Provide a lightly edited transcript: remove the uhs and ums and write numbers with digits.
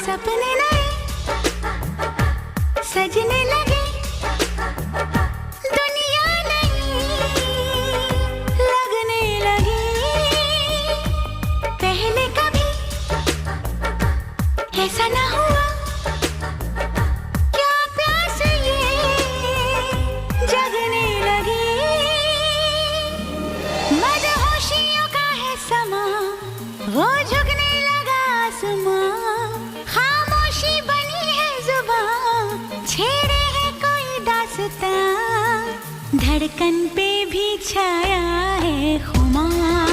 सपने नए सजने लगे, दुनिया नई लगने लगी। पहले कभी ऐसा ना हुआ, क्या प्यास ये जगने लगी। मदहोशियों का है समा, वो झुकने लगा आसमां। खामोशी बनी है जुबां, छेड़े है कोई दास्तां। धड़कन पे भी छाया है खुमार।